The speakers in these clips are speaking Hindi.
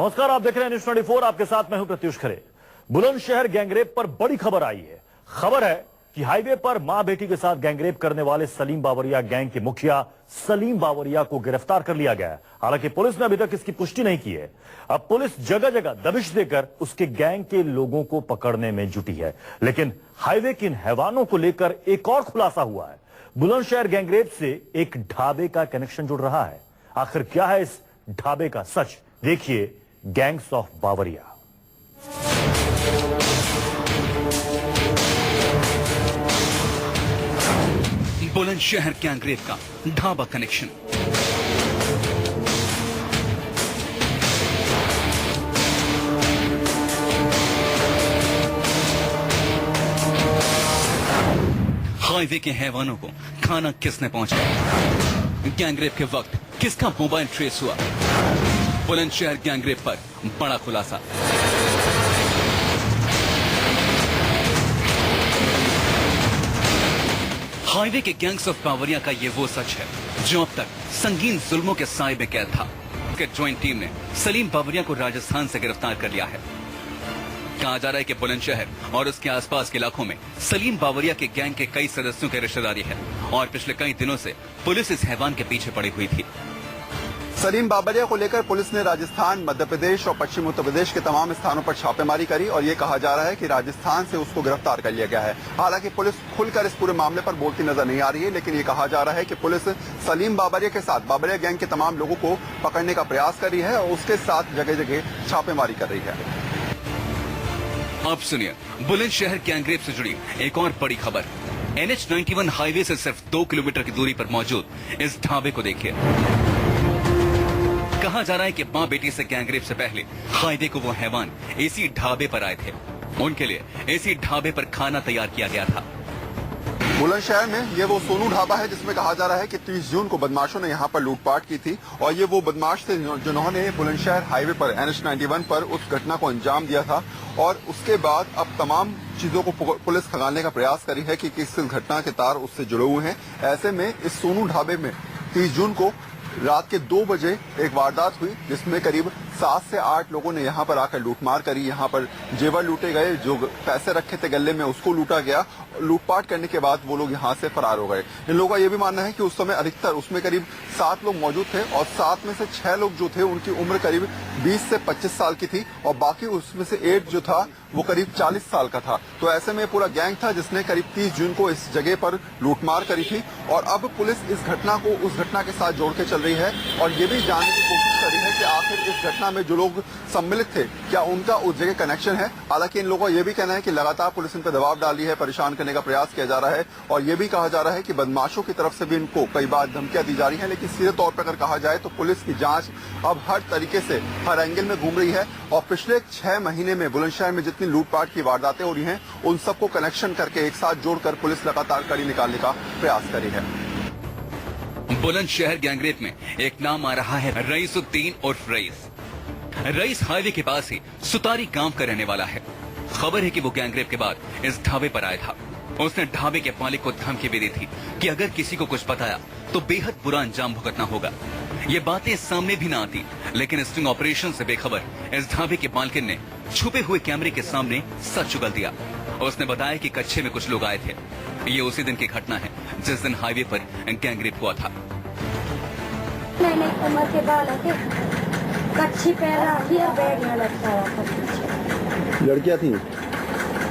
नमस्कार, आप देख रहे हैं न्यूज 24। आपके साथ मैं हूं प्रत्युष खरे। बुलंदशहर गैंगरेप पर बड़ी खबर आई है। खबर है कि हाईवे पर मां बेटी के साथ गैंगरेप करने वाले सलीम बावरिया गैंग के मुखिया सलीम बावरिया को गिरफ्तार कर लिया गया है। हालांकि पुलिस ने अभी तक इसकी पुष्टि नहीं की है। अब पुलिस जगह जगह दबिश देकर उसके गैंग के लोगों को पकड़ने में जुटी है। लेकिन हाईवे के इन हैवानों को लेकर एक और खुलासा हुआ है। बुलंदशहर गैंगरेप से एक ढाबे का कनेक्शन जुड़ रहा है। आखिर क्या है इस ढाबे का सच? देखिए gangs of Bawaria. Bulandshahr gangrape का ढाबा कनेक्शन। हाईवे के हैवानों को खाना किसने पहुंचाया? गैंगरेप के वक्त किसका मोबाइल ट्रेस हुआ? बुलंदशहर गैंगरेप पर बड़ा खुलासा। हाईवे के गैंग्स ऑफ बावरिया का ये वो सच है जो अब तक संगीन जुल्मों के साए में कैद था। ज्वाइंट टीम ने सलीम बावरिया को राजस्थान से गिरफ्तार कर लिया है। कहा जा रहा है कि बुलंदशहर और उसके आसपास के इलाकों में सलीम बावरिया के गैंग के कई सदस्यों की रिश्तेदारी है और पिछले कई दिनों से पुलिस इस हैवान के पीछे पड़ी हुई थी। सलीम बावरिया को लेकर पुलिस ने राजस्थान, मध्य प्रदेश और पश्चिम उत्तर प्रदेश के तमाम स्थानों पर छापेमारी करी और ये कहा जा रहा है कि राजस्थान से उसको गिरफ्तार कर लिया गया है। हालांकि पुलिस खुलकर इस पूरे मामले पर बोलती नजर नहीं आ रही है, लेकिन ये कहा जा रहा है कि पुलिस सलीम बावरिया के साथ बावरिया गैंग के तमाम लोगों को पकड़ने का प्रयास कर रही है और उसके साथ जगह जगह छापेमारी कर रही है। अब सुनिए बुलंदशहर गैंगरेप से जुड़ी एक और बड़ी खबर। NH-91 हाईवे से सिर्फ 2 किलोमीटर की दूरी पर मौजूद इस ढाबे को देखिए। कहा जा रहा है कि मां बेटी से गैंगरेप से पहले हाईवे को वो हैवान इसी ढाबे पर आए थे। उनके लिए इसी ढाबे पर खाना तैयार किया गया था। बुलंदशहर में ये वो सोनू ढाबा है जिसमें कहा जा रहा है कि 30 जून को बदमाशों ने यहाँ पर लूटपाट की थी और ये वो बदमाश थे जिन्होंने बुलंदशहर हाईवे पर NH-91 पर उस घटना को अंजाम दिया था। और उसके बाद अब तमाम चीजों को पुलिस खंगालने का प्रयास करी है कि किस घटना के तार उससे जुड़े हुए हैं। ऐसे में इस सोनू ढाबे में 30 जून को रात के 2 बजे एक वारदात हुई जिसमें करीब 7 से 8 लोगों ने यहाँ पर आकर लूटमार करी। यहाँ पर जेवर लूटे गए, जो पैसे रखे थे गले में उसको लूटा गया। लूटपाट करने के बाद वो लोग यहाँ से फरार हो गए। इन लोगों का ये भी मानना है कि उस समय अधिकतर उसमें करीब 7 लोग मौजूद थे और 7 में से 6 लोग जो थे उनकी उम्र करीब 20 से 25 साल की थी और बाकी उसमें से 8 जो था वो करीब 40 साल का था। तो ऐसे में पूरा गैंग था जिसने करीब 30 जून को इस जगह पर लूटमार करी थी और अब पुलिस इस घटना को उस घटना के साथ जोड़ के चल रही है और ये भी जानने की कोशिश कर रही है कि आखिर इस घटना में जो लोग सम्मिलित थे क्या उनका उस जगह कनेक्शन है। हालांकि इन लोगों का ये भी कहना है कि लगातार पुलिस इन पर दबाव डाल रही है, परेशान करने का प्रयास किया जा रहा है और ये भी कहा जा रहा है कि बदमाशों की तरफ से भी इनको कई बार धमकियां दी जा रही हैं। लेकिन सीधे तौर पर अगर कहा जाए तो पुलिस की जांच अब हर तरीके से हर एंगल में घूम रही है और पिछले 6 महीने में बुलंदशहर में जितनी लूटपाट की वारदातें हो रही हैं उन सबको कनेक्शन करके एक साथ जोड़कर पुलिस लगातार कड़ी निकालने का प्रयास कर रही है। बुलंदशहर गैंगरेप में एक नाम आ रहा है रईसुद्दीन उर्फ रईस। रईस हाईवे के पास ही सुतारी गांव का रहने वाला है। खबर है कि वो गैंगरेप के बाद इस ढाबे पर आया था। उसने ढाबे के मालिक को धमकी भी दी थी कि अगर किसी को कुछ बताया तो बेहद बुरा अंजाम भुगतना होगा। ये बातें सामने भी ना आती, लेकिन स्टिंग ऑपरेशन से बेखबर इस ढाबे के मालकिन ने छुपे हुए कैमरे के सामने सच उगल दिया। उसने बताया कि कच्चे में कुछ लोग आए थे। ये उसी दिन की घटना है जिस दिन हाईवे पर गैंगरेप हुआ था। मैंने कमर के बाल थे, कच्ची पहना थी और बैग में लटका हुआ था। लड़कियां थी?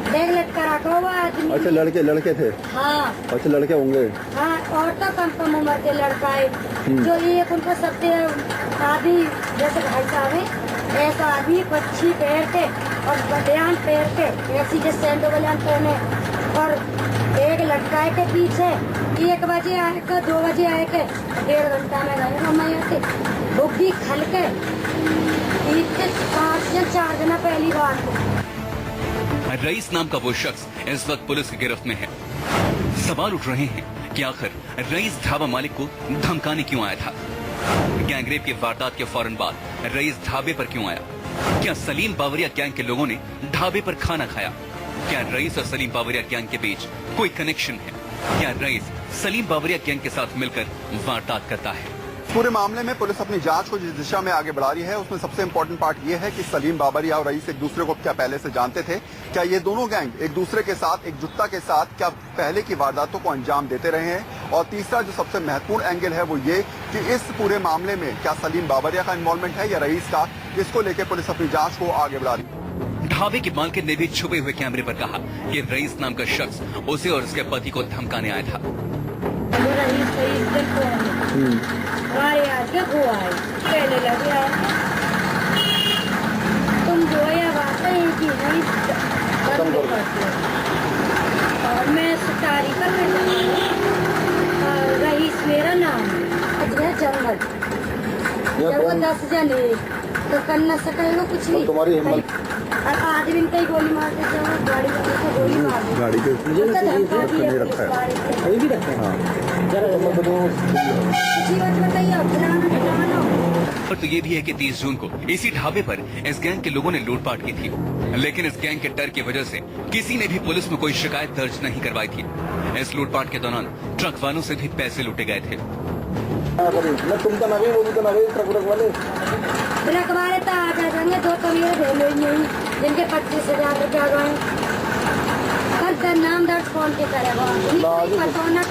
बैग लटका रखा हुआ आदमी। अच्छा, लड़के थे? हाँ। अच्छा, लड़के होंगे। हाँ, और तो कम उम्र के लड़का है जो ये उनको सबसे आदि जैसे भाई साहब है ऐसा आदमी कच्ची पैर के और बलियान पैर के ऐसी जैसे सैंडो बलियान पहने और बैग लटकाए के पीछे 1 बजे आए के 2 बजे आए के 1.5 घंटा में गए हम से बुग्गी खल के 5 या 4 दिन पहली बार को। रईस नाम का वो शख्स इस वक्त पुलिस की गिरफ्त में है। सवाल उठ रहे हैं कि आखिर रईस ढाबा मालिक को धमकाने क्यों आया था? गैंगरेप की वारदात के फौरन बाद रईस ढाबे पर क्यों आया? क्या सलीम बावरिया गैंग के लोगों ने ढाबे पर खाना खाया? क्या रईस और सलीम बावरिया गैंग के बीच कोई कनेक्शन है? क्या रईस सलीम बावरिया गैंग के साथ मिलकर वारदात करता है? पूरे मामले में पुलिस अपनी जांच को जिस दिशा में आगे बढ़ा रही है उसमें सबसे इम्पोर्टेंट पार्ट ये है कि सलीम बाबरिया और रईस एक दूसरे को क्या पहले से जानते थे, क्या ये दोनों गैंग एक दूसरे के साथ एकजुटता के साथ क्या पहले की वारदातों को अंजाम देते रहे हैं, और तीसरा जो सबसे महत्वपूर्ण एंगल है वो ये कि इस पूरे मामले में क्या सलीम बाबरिया का इन्वॉल्वमेंट है या रईस का, इसको लेकर पुलिस अपनी जांच को आगे बढ़ा रही है। ढाबे के मालकिन ने भी छुपे हुए कैमरे पर कहा कि रईस नाम का शख्स उसे और उसके पति को धमकाने आया था। कहने लगे तुम जो है बात है कि नहीं और मैं सुटारी कर रईस मेरा नाम है जंगल जब वो 10 जने तो कर न सकेगा कुछ नहीं। तुम्हारी हिम्मत और आदमी कई गोली मार के जब गाड़ी को गोली मार दी गाड़ी के रखा है अभी भी रखा और तो ये भी है कि 30 जून को इसी ढाबे पर इस गैंग के लोगों ने लूटपाट की थी, लेकिन इस गैंग के डर की वजह से किसी ने भी पुलिस में कोई शिकायत दर्ज नहीं करवाई थी। इस लूटपाट के दौरान ट्रक वालों से भी पैसे लूटे गए थे। ट्रक वाले तो आ जाएंगे, दो तो मेरे भेलो नहीं जिनके 25,000 रुपया गए, हर नाम दर्ज कौन के करेगा, कटौना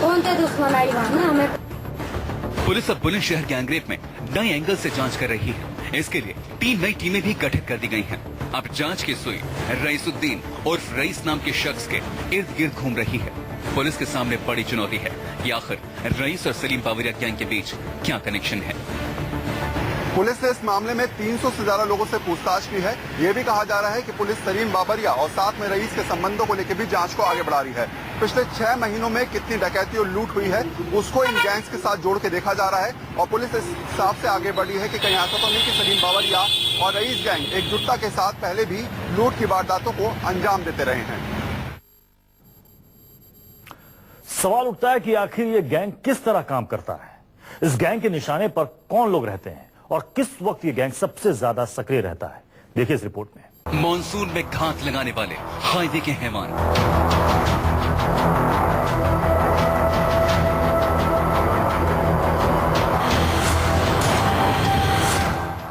कौन के दुश्मन आई वहाँ हमें। पुलिस अब बुलंदशहर गैंगरेप में नए एंगल से जांच कर रही है। इसके लिए 3 नई टीमें भी गठित कर दी गई हैं। अब जांच की सुई रईसुद्दीन और रईस नाम के शख्स के इर्द गिर्द घूम रही है। पुलिस के सामने बड़ी चुनौती है कि आखिर रईस और सलीम बाबरिया गैंग के बीच क्या कनेक्शन है। पुलिस ने इस मामले में 300 से ज्यादा लोगों से पूछताछ की है। ये भी कहा जा रहा है कि पुलिस सलीम बाबरिया और साथ में रईस के संबंधों को लेकर भी जांच को आगे बढ़ा रही है। पिछले 6 महीनों में कितनी डकैती और लूट हुई है उसको इन गैंग्स के साथ जोड़ के देखा जा रहा है, और पुलिस इस हिसाब से आगे बढ़ी है कि कहीं ऐसा तो नहीं कि सलीम बाबरिया और रईस गैंग एकजुटता के साथ पहले भी लूट की वारदातों को अंजाम देते रहे हैं। सवाल उठता है कि आखिर ये गैंग किस तरह काम करता है, इस गैंग के निशाने पर कौन लोग रहते हैं और किस वक्त ये गैंग सबसे ज्यादा सक्रिय रहता है। देखिए इस रिपोर्ट में। मॉनसून में घात लगाने वाले हाईवे के हैवान,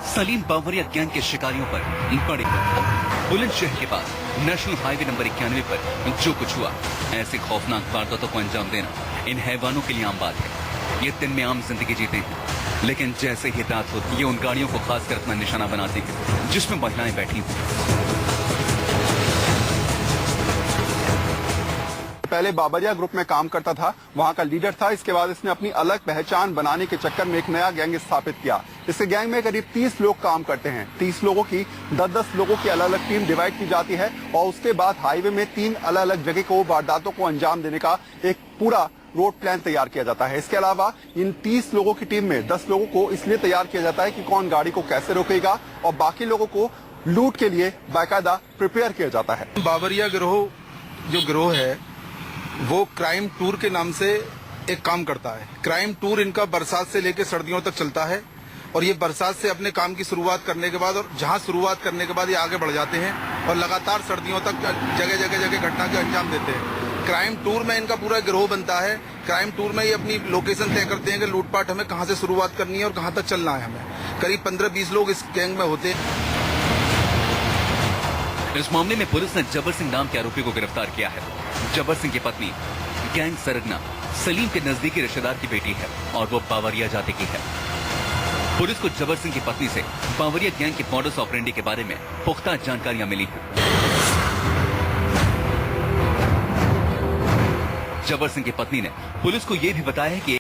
सलीम बाबरिया गैंग के शिकारियों पर बड़ी बुलंदशहर के पास नेशनल हाईवे नंबर 91 पर जो कुछ हुआ, ऐसी खौफनाक वारदातों को अंजाम देना इन हैवानों के लिए आम बात है। ये दिन में आम जिंदगी जीते हैं, लेकिन जैसे ही रात होती ये उन गाड़ियों को खासकर अपना निशाना बनाते हैं जिसमें महिलाएं बैठी हुई। पहले बाबरिया ग्रुप में काम करता था, वहां का लीडर था। इसके बाद इसने अपनी अलग पहचान बनाने के चक्कर में एक नया गैंग स्थापित किया। इसके गैंग में करीब 30 लोग काम करते हैं। 30 लोगों की 10-10 लोगों की अलग अलग टीम डिवाइड की जाती है, और उसके बाद हाईवे में 3 अलग अलग जगह को वारदातों को अंजाम देने का एक पूरा रोड प्लान तैयार किया जाता है। इसके अलावा इन 30 लोगों की टीम में 10 लोगों को इसलिए तैयार किया जाता है कि कौन गाड़ी को कैसे रोकेगा, और बाकी लोगों को लूट के लिए बाकायदा प्रिपेयर किया जाता है। बाबरिया गिरोह जो गिरोह है वो क्राइम टूर के नाम से एक काम करता है। क्राइम टूर इनका बरसात से लेकर सर्दियों तक चलता है, और ये बरसात से अपने काम की शुरुआत करने के बाद, और जहां शुरुआत करने के बाद ये आगे बढ़ जाते हैं और लगातार सर्दियों तक जगह जगह घटना के अंजाम देते हैं। क्राइम टूर में इनका पूरा गिरोह बनता है। क्राइम टूर में ये अपनी लोकेशन तय करते हैं कि लूटपाट हमें कहां से शुरुआत करनी है और कहां तक चलना है। हमें करीब 15-20 लोग इस गैंग में होते हैं। इस मामले में पुलिस ने जबर सिंह नाम के आरोपी को गिरफ्तार किया है। जबर सिंह की पत्नी गैंग सरगना सलीम के नजदीकी रिश्तेदार की बेटी है और वो बावरिया जाति की है। पुलिस को जबर सिंह की पत्नी से बावरिया गैंग के मॉडस ऑपरेंडी के बारे में पुख्ता जानकारियां मिली हैं। जबर सिंह की पत्नी ने पुलिस को यह भी बताया है कि